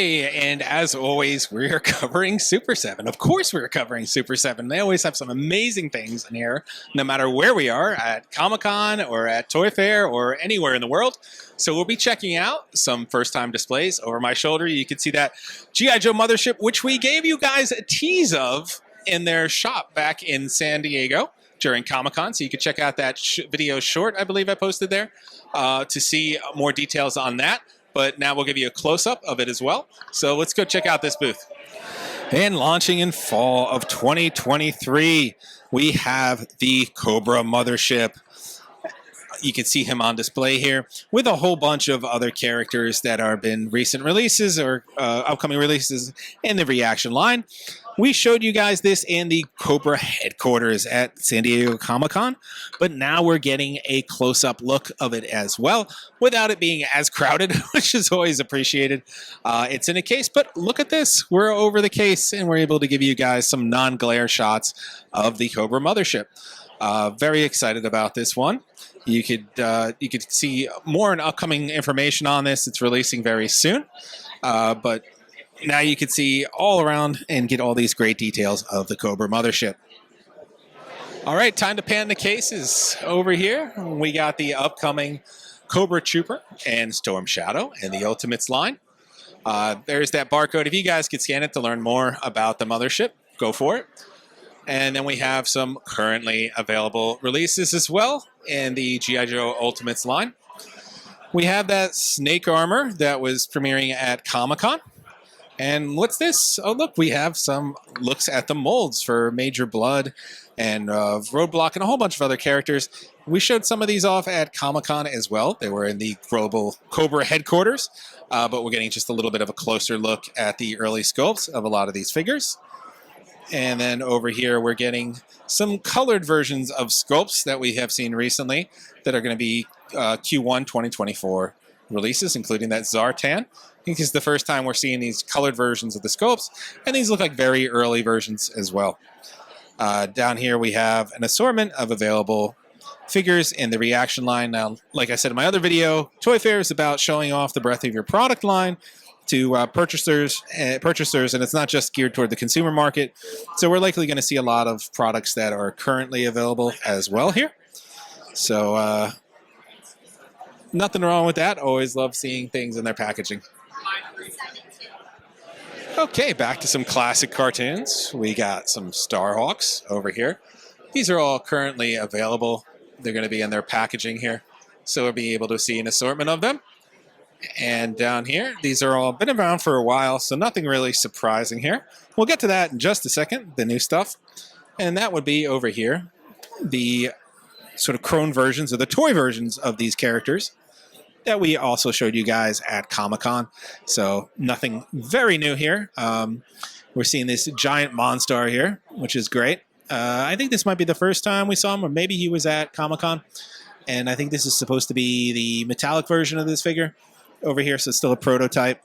Hey, and as always, we're covering Super 7. Of course, we're covering Super 7. They always have some amazing things in here, no matter where we are, at Comic-Con or at Toy Fair or anywhere in the world. So we'll be checking out some first-time displays. Over my shoulder, you can see that G.I. Joe Mothership, which we gave you guys a tease of in their shop back in San Diego during Comic-Con. So you can check out that video short, I believe I posted there, to see more details on that. But now we'll give you a close-up of it as well. So let's go check out this booth. And launching in fall of 2023, we have the Cobra Mothership. You can see him on display here with a whole bunch of other characters that are been recent releases or upcoming releases in the reaction line. We showed you guys this in the Cobra headquarters at San Diego Comic-Con, but now we're getting a close-up look of it as well, without it being as crowded, which is always appreciated. It's in a case, but look at this. We're over the case, and we're able to give you guys some non-glare shots of the Cobra Mothership. Very excited about this one. You could see more and upcoming information on this. It's releasing very soon, but now you can see all around and get all these great details of the Cobra Mothership. All right, time to pan the cases. Over here, we got the upcoming Cobra Trooper and Storm Shadow in the Ultimates line. There's that barcode. If you guys could scan it to learn more about the Mothership, go for it. And then we have some currently available releases as well in the G.I. Joe Ultimates line. We have that Snake armor that was premiering at Comic-Con. And what's this? Oh, look, we have some looks at the molds for Major Blood and Roadblock and a whole bunch of other characters. We showed some of these off at Comic-Con as well. They were in the global Cobra headquarters, but we're getting just a little bit of a closer look at the early sculpts of a lot of these figures. And then over here, we're getting some colored versions of sculpts that we have seen recently that are going to be Q1 2024 releases, including that Zartan. I think this is the first time we're seeing these colored versions of the sculpts, and these look like very early versions as well. Down here we have an assortment of available figures in the reaction line. Now, like I said in my other video, Toy Fair is about showing off the breadth of your product line to purchasers, and it's not just geared toward the consumer market. So we're likely going to see a lot of products that are currently available as well here. So nothing wrong with that. Always love seeing things in their packaging. Okay, back to some classic cartoons. We got some Starhawks over here. These are all currently available. They're going to be in their packaging here, so we'll be able to see an assortment of them. And down here, these are all been around for a while, so nothing really surprising here. We'll get to that in just a second, the new stuff. And that would be over here, the sort of crone versions or the toy versions of these characters that we also showed you guys at Comic-Con. So nothing very new here. We're seeing this giant Monstar here, which is great. I think this might be the first time we saw him, or maybe he was at Comic-Con. And I think this is supposed to be the metallic version of this figure over here, so it's still a prototype.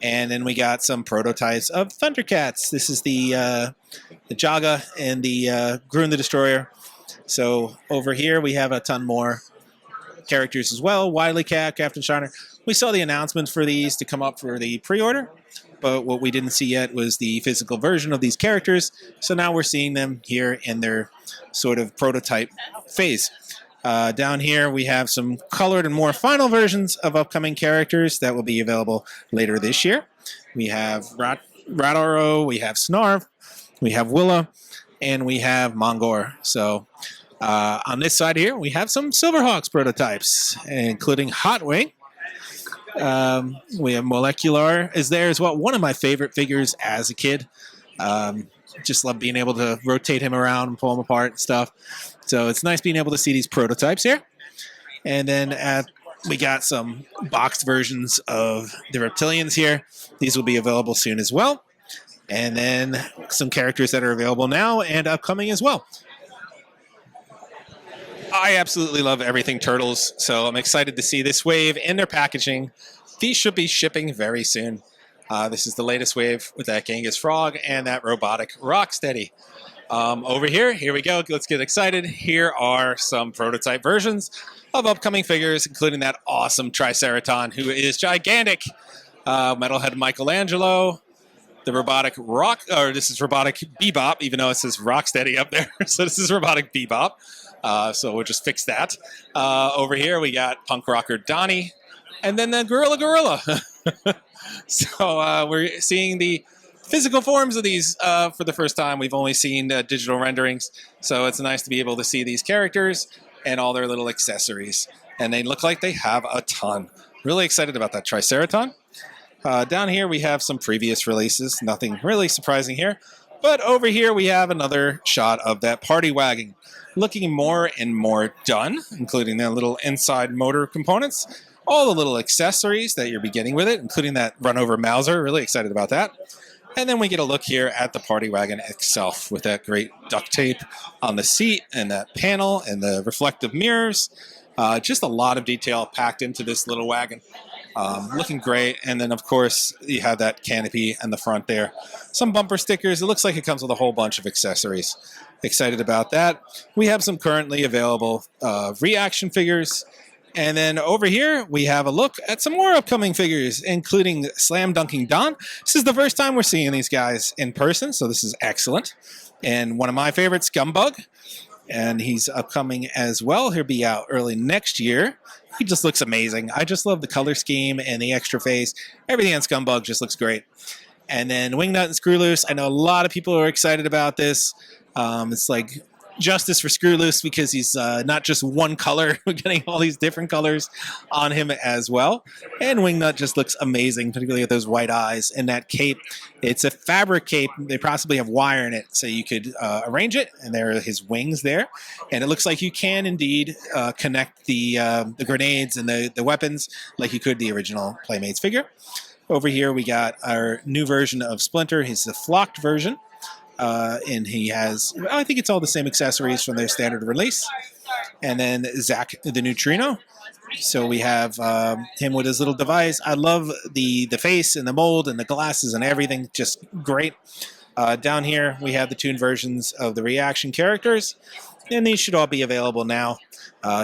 And then we got some prototypes of Thundercats. This is the Jaga and the Grun the Destroyer. So over here we have a ton more characters as well. Wily Cat, Captain Shiner. We saw the announcements for these to come up for the pre-order, but what we didn't see yet was the physical version of these characters. So now we're seeing them here in their sort of prototype phase. Down here we have some colored and more final versions of upcoming characters that will be available later this year. We have Radaro, we have Snarf, we have Willa, and we have Mongor. So on this side here, we have some Silverhawks prototypes, including Hot Wing. We have Molecular is there as well. One of my favorite figures as a kid. Just love being able to rotate him around and pull him apart and stuff. So it's nice being able to see these prototypes here. And then we got some boxed versions of the Reptilians here. These will be available soon as well. And then some characters that are available now and upcoming as well. I absolutely love everything Turtles, so I'm excited to see this wave in their packaging. These should be shipping very soon. This is the latest wave with that Genghis Frog and that robotic Rocksteady. Over here we go. Let's get excited. Here are some prototype versions of upcoming figures, including that awesome Triceraton, who is gigantic. Metalhead Michelangelo, the robotic rock, or this is robotic Bebop, even though it says Rocksteady up there. So this is robotic Bebop. So we'll just fix that. Over here we got punk rocker Donnie, and then the Gorilla. So we're seeing the physical forms of these for the first time. We've only seen digital renderings, so it's nice to be able to see these characters and all their little accessories. And they look like they have a ton. Really excited about that Triceraton. Down here we have some previous releases. Nothing really surprising here. But over here we have another shot of that party wagon. Looking more and more done, including the little inside motor components. All the little accessories that you're beginning with it, including that run-over Mauser. Really excited about that. And then we get a look here at the party wagon itself with that great duct tape on the seat and that panel and the reflective mirrors. Just a lot of detail packed into this little wagon. Looking great. And then, of course, you have that canopy and the front there. Some bumper stickers. It looks like it comes with a whole bunch of accessories. Excited about that. We have some currently available reaction figures. And then over here, we have a look at some more upcoming figures, including Slam Dunking Don. This is the first time we're seeing these guys in person, so this is excellent. And one of my favorites, Scumbug. And he's upcoming as well. He'll be out early next year. He just looks amazing. I just love the color scheme and the extra face. Everything on Scumbug just looks great. And then Wingnut and Screwloose. I know a lot of people are excited about this. It's like justice for Screwloose because he's not just one color. We're getting all these different colors on him as well. And Wingnut just looks amazing, particularly with those white eyes and that cape. It's a fabric cape. They possibly have wire in it, so you could arrange it, and there are his wings there. And it looks like you can indeed connect the grenades and the weapons like you could the original Playmates figure. Over here we got our new version of Splinter. He's the flocked version. And he has, I think it's all the same accessories from their standard release. And then Zach the Neutrino. So we have him with his little device. I love the face and the mold and the glasses and everything. Just great. Down here we have the tuned versions of the reaction characters. And these should all be available now.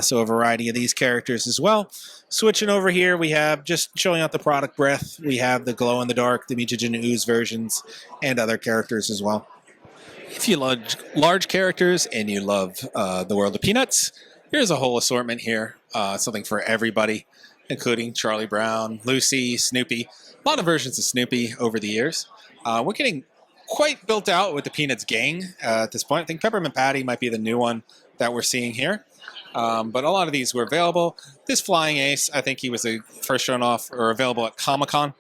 So a variety of these characters as well. Switching over here, we have just showing out the product breadth. We have the glow-in-the-dark, the Mutagen Ooze versions, and other characters as well. If you love large characters and you love the world of Peanuts, here's a whole assortment here. Something for everybody, including Charlie Brown, Lucy, Snoopy. A lot of versions of Snoopy over the years. We're getting quite built out with the Peanuts gang at this point. I think Peppermint Patty might be the new one that we're seeing here. But a lot of these were available. This Flying Ace, I think he was the first shown off or available at Comic-Con.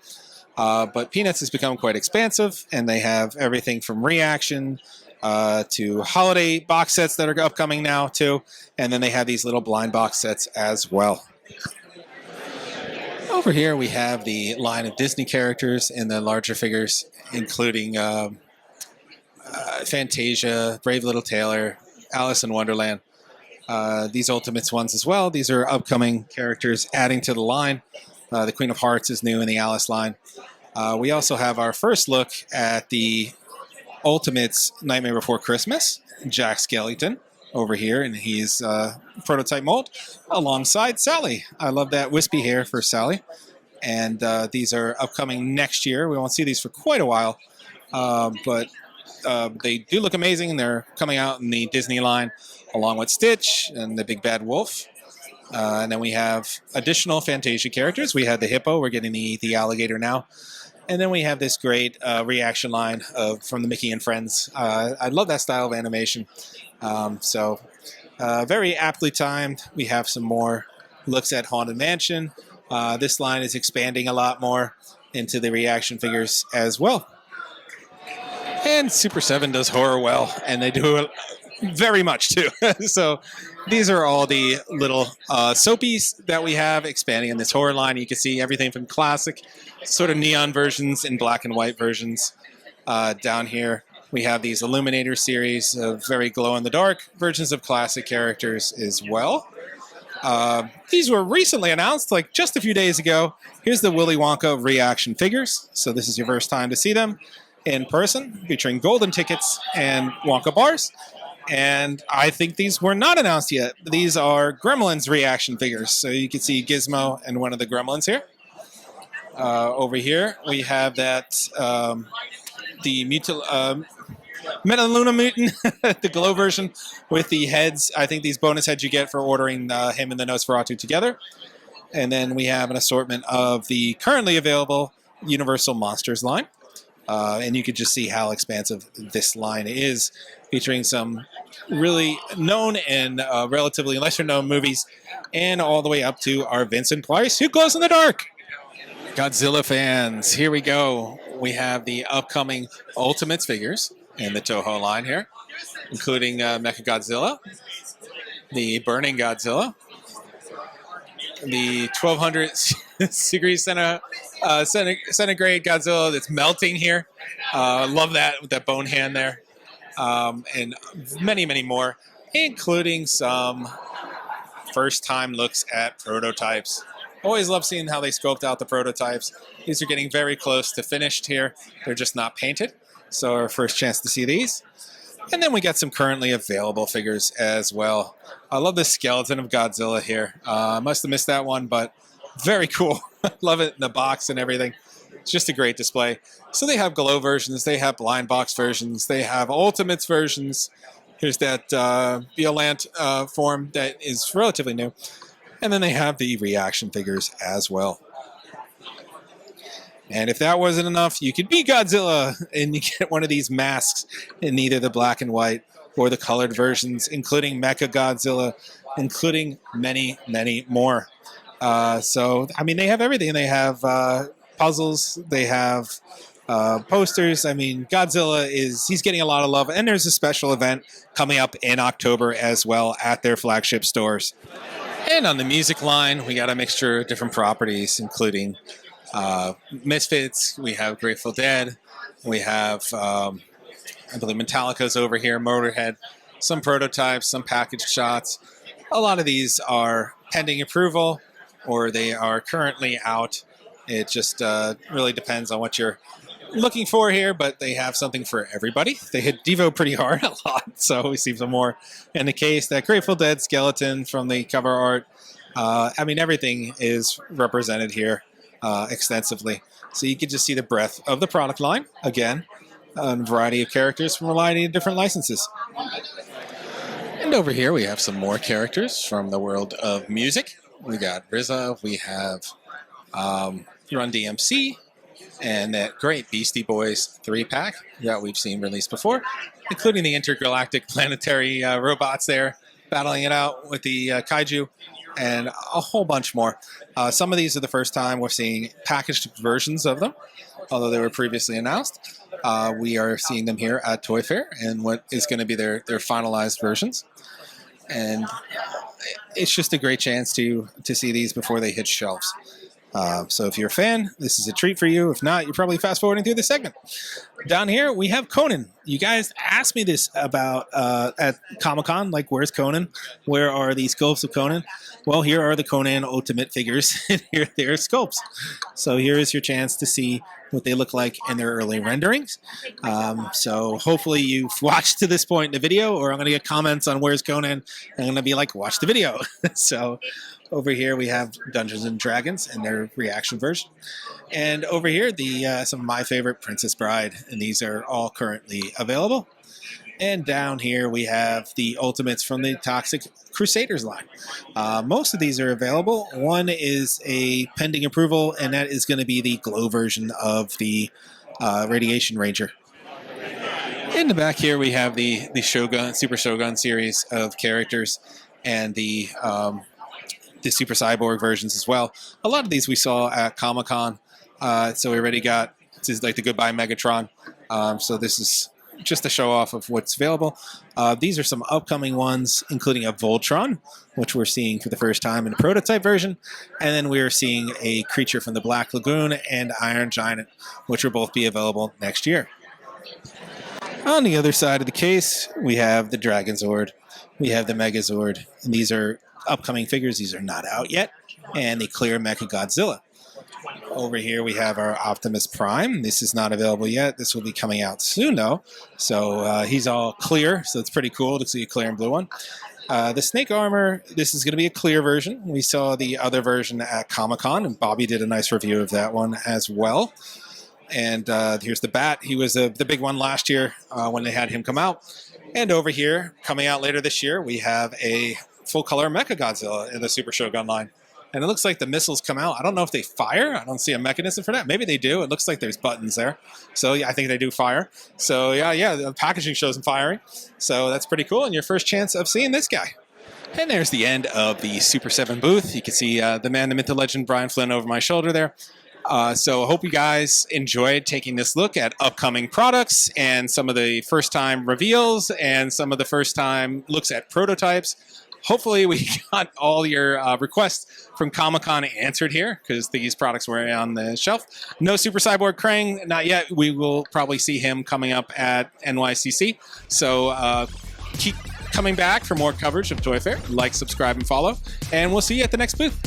But Peanuts has become quite expansive, and they have everything from reaction to holiday box sets that are upcoming now, too. And then they have these little blind box sets as well. Over here, we have the line of Disney characters and the larger figures, including Fantasia, Brave Little Tailor, Alice in Wonderland. These Ultimates ones as well. These are upcoming characters adding to the line. The Queen of Hearts is new in the Alice line. We also have our first look at the Ultimates Nightmare Before Christmas, Jack Skellington over here, and he's prototype mold alongside Sally. I love that wispy hair for Sally. And these are upcoming next year. We won't see these for quite a while, but they do look amazing, and they're coming out in the Disney line along with Stitch and the Big Bad Wolf. And then we have additional Fantasia characters. We had the hippo. We're getting the alligator now. And then we have this great reaction line from the Mickey and Friends. I love that style of animation. So very aptly timed. We have some more looks at Haunted Mansion. This line is expanding a lot more into the reaction figures as well. And Super7 does horror well, and they do it very much too. So these are all the little soapies that we have expanding in this horror line. You can see everything from classic, sort of neon versions and black and white versions. Down here, we have these Illuminator series of very glow-in-the-dark versions of classic characters as well. These were recently announced, like just a few days ago. Here's the Willy Wonka reaction figures. So this is your first time to see them in person, featuring golden tickets and Wonka bars. And I think these were not announced yet. These are Gremlins reaction figures. So you can see Gizmo and one of the Gremlins here. Over here, we have that the Mutant, Metaluna Mutant, the glow version with the heads. I think these bonus heads you get for ordering him and the Nosferatu together. And then we have an assortment of the currently available Universal Monsters line. And you could just see how expansive this line is, featuring some really known and relatively lesser known movies, and all the way up to our Vincent Price, who glows in the dark. Godzilla fans, here we go. We have the upcoming Ultimates figures in the Toho line here, including Mechagodzilla, the Burning Godzilla, the 1200 degrees centigrade Godzilla that's melting here. Love that with that bone hand there. And many, many more, including some first-time looks at prototypes. Always love seeing how they scoped out the prototypes. These are getting very close to finished here. They're just not painted. So our first chance to see these. And then we got some currently available figures as well. I love the skeleton of Godzilla here. I must have missed that one, but very cool. Love it in the box and everything. It's just a great display. So they have glow versions. They have blind box versions. They have Ultimates versions. Here's that Violant form that is relatively new. And then they have the reaction figures as well. And if that wasn't enough, you could be Godzilla and you get one of these masks in either the black and white or the colored versions, including Mechagodzilla, including many, many more. So, I mean, they have everything. They have puzzles. They have posters. I mean, Godzilla he's getting a lot of love. And there's a special event coming up in October as well at their flagship stores. And on the music line, we got a mixture of different properties, including Misfits, we have Grateful Dead, we have, I believe Metallica's over here, Motorhead, some prototypes, some packaged shots. A lot of these are pending approval or they are currently out. It just really depends on what you're looking for here, but they have something for everybody. They hit Devo pretty hard a lot, so we see some more in the case. That Grateful Dead skeleton from the cover art. I mean, everything is represented here extensively. So you can just see the breadth of the product line. Again, a variety of characters from a variety of different licenses. And over here we have some more characters from the world of music. We got RZA, we have Run DMC, and that great Beastie Boys 3-pack that we've seen released before, including the intergalactic planetary robots there, battling it out with the kaiju, and a whole bunch more. Some of these are the first time we're seeing packaged versions of them, although they were previously announced. We are seeing them here at Toy Fair, and what is going to be their finalized versions. And it's just a great chance to see these before they hit shelves. So if you're a fan, this is a treat for you. If not, you're probably fast forwarding through the segment. Down here, we have Conan. You guys asked me this about at Comic-Con, like, where's Conan? Where are the sculpts of Conan? Well, here are the Conan Ultimate figures, and here are their sculpts. So here is your chance to see what they look like in their early renderings. So hopefully you've watched to this point in the video, or I'm going to get comments on where's Conan. I'm going to be like, watch the video. So over here we have Dungeons and Dragons and their reaction version. And over here, some of my favorite Princess Bride, and these are all currently available. And down here we have the Ultimates from the Toxic Crusaders line. Most of these are available. One is a pending approval, and that is going to be the glow version of the Radiation Ranger. In the back here we have the Shogun, Super Shogun series of characters, and the Super Cyborg versions as well. A lot of these we saw at Comic-Con. So we already got, this is like the Goodbye Megatron. So this is just a show off of what's available. These are some upcoming ones, including a Voltron, which we're seeing for the first time in a prototype version. And then we're seeing a creature from the Black Lagoon and Iron Giant, which will both be available next year. On the other side of the case, we have the Dragon Zord. We have the Megazord. And these are upcoming figures. These are not out yet. And the clear Mechagodzilla. Over here we have our Optimus Prime. This is not available yet. This will be coming out soon, though. So he's all clear, so it's pretty cool to see a clear and blue one. The snake armor, this is going to be a clear version. We saw the other version at Comic-Con, and Bobby did a nice review of that one as well. And here's the bat. He was the big one last year when they had him come out. And over here, coming out later this year, we have a full-color Mecha Godzilla in the Super Shogun line. And it looks like the missiles come out. I don't know if they fire. I don't see a mechanism for that. Maybe they do. It looks like there's buttons there. So yeah, I think they do fire. So yeah, the packaging shows them firing. So that's pretty cool. And your first chance of seeing this guy. And there's the end of the Super 7 booth. You can see the man, the myth, the legend, Brian Flynn over my shoulder there. So I hope you guys enjoyed taking this look at upcoming products and some of the first-time reveals and some of the first-time looks at prototypes. Hopefully we got all your requests from Comic-Con answered here, because these products were on the shelf. No Super Cyborg Krang, not yet. We will probably see him coming up at NYCC. So keep coming back for more coverage of Toy Fair. Like, subscribe, and follow. And we'll see you at the next booth.